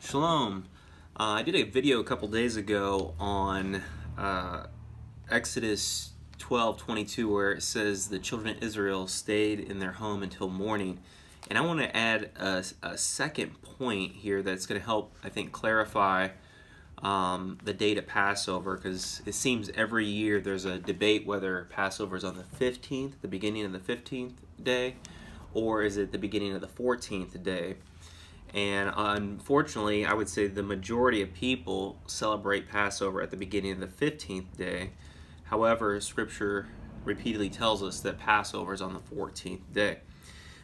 Shalom. I did a video a couple days ago on Exodus 12:22, where it says the children of Israel stayed in their home until morning. And I want to add a second point here that's going to help, I think, clarify the date of Passover, because it seems every year there's a debate whether Passover is on the 15th, the beginning of the 15th day, or is it the beginning of the 14th day. And unfortunately, I would say the majority of people celebrate Passover at the beginning of the 15th day. However, Scripture repeatedly tells us that Passover is on the 14th day.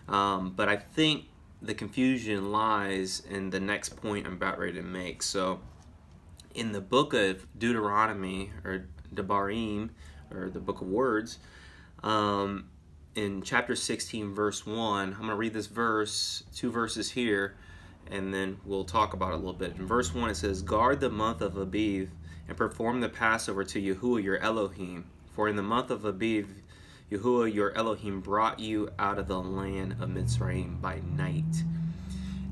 But I think the confusion lies in the next point I'm about ready to make. So, in the book of Deuteronomy, or Devarim, or the book of words, in chapter 16, verse 1, I'm going to read this verse, two verses here, and then we'll talk about it a little bit. In verse 1 it says, "Guard the month of Aviv and perform the Passover to Yahuwah your Elohim. For in the month of Aviv, Yahuwah your Elohim brought you out of the land of Mitzrayim by night."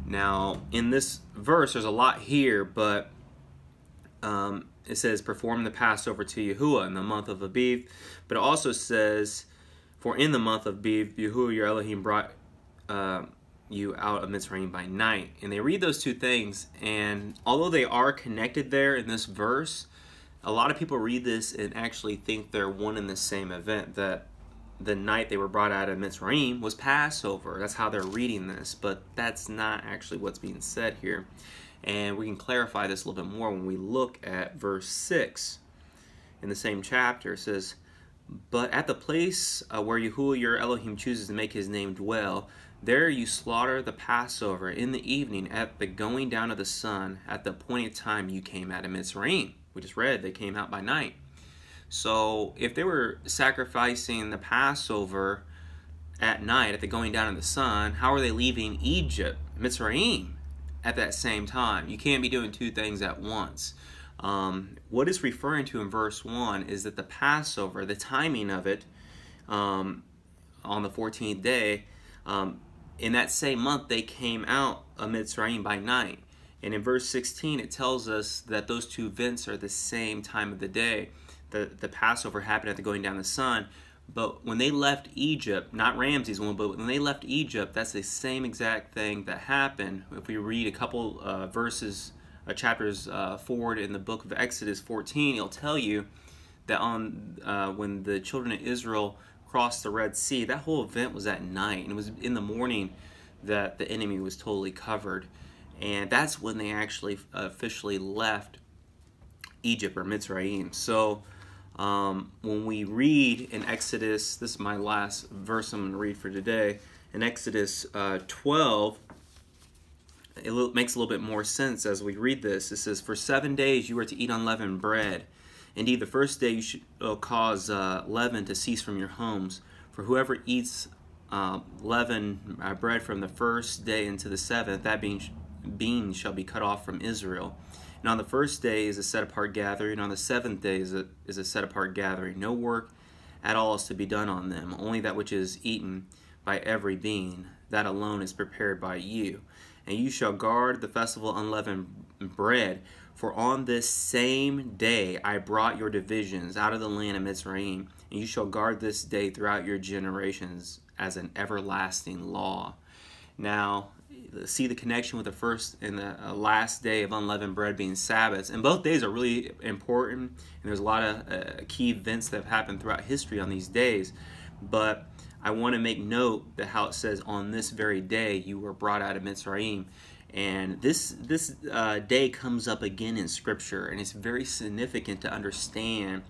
Now, in this verse, there's a lot here, but it says, perform the Passover to Yahuwah in the month of Aviv. But it also says, for in the month of Aviv, Yahuwah your Elohim brought you out of Mitzrayim by night. And they read those two things, and although they are connected there in this verse, a lot of people read this and actually think they're one and the same event, that the night they were brought out of Mitzrayim was Passover. That's how they're reading this, but that's not actually what's being said here. And we can clarify this a little bit more when we look at verse 6 in the same chapter. It says, "But at the place where Yahuwah your Elohim chooses to make his name dwell, there you slaughter the Passover in the evening at the going down of the sun, at the appointed time you came out of Mitzrayim." We just read they came out by night. So if they were sacrificing the Passover at night, at the going down of the sun, how are they leaving Egypt, Mitzrayim, at that same time? You can't be doing two things at once. What it's referring to in verse 1 is that the Passover, the timing of it, on the 14th day, in that same month they came out of Mitzrayim by night. And in verse 16 it tells us that those two events are the same time of the day. The Passover happened at the going down of the sun, but when they left Egypt, not Ramses one, but when they left Egypt, that's the same exact thing that happened. If we read a couple chapters forward in the book of Exodus 14, it'll tell you that when the children of Israel crossed the Red Sea, that whole event was at night, and it was in the morning that the enemy was totally covered. And that's when they actually officially left Egypt, or Mitzrayim. So when we read in Exodus, this is my last verse I'm going to read for today, in Exodus 12, it makes a little bit more sense as we read this. It says, "For 7 days you are to eat unleavened bread. Indeed, the first day you should cause leaven to cease from your homes. For whoever eats leavened bread from the first day into the seventh, that being shall be cut off from Israel. And on the first day is a set-apart gathering, and on the seventh day is a set-apart gathering. No work at all is to be done on them, only that which is eaten by every being, that alone is prepared by you. And you shall guard the festival of unleavened bread, for on this same day I brought your divisions out of the land of Mitzrayim, and you shall guard this day throughout your generations as an everlasting law." Now, see the connection with the first and the last day of unleavened bread being Sabbaths. And both days are really important, and there's a lot of key events that have happened throughout history on these days. But I want to make note that how it says, on this very day you were brought out of Mitzrayim. And this day comes up again in Scripture, and it's very significant to understand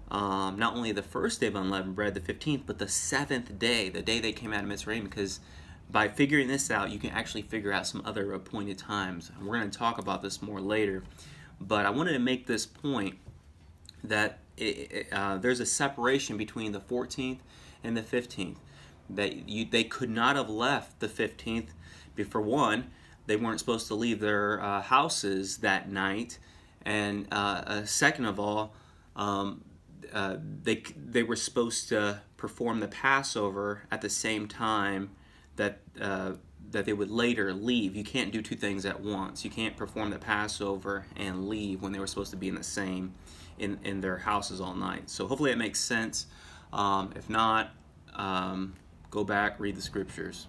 not only the first day of unleavened bread, the 15th, but the seventh day, the day they came out of Mitzrayim, because by figuring this out, you can actually figure out some other appointed times. And we're going to talk about this more later. But I wanted to make this point that there's a separation between the 14th and the 15th. They could not have left the 15th. For one, they weren't supposed to leave their houses that night. And second of all, they were supposed to perform the Passover at the same time that that they would later leave. You can't do two things at once. You can't perform the Passover and leave when they were supposed to be in the same in their houses all night. So hopefully it makes sense. If not, go back, read the scriptures.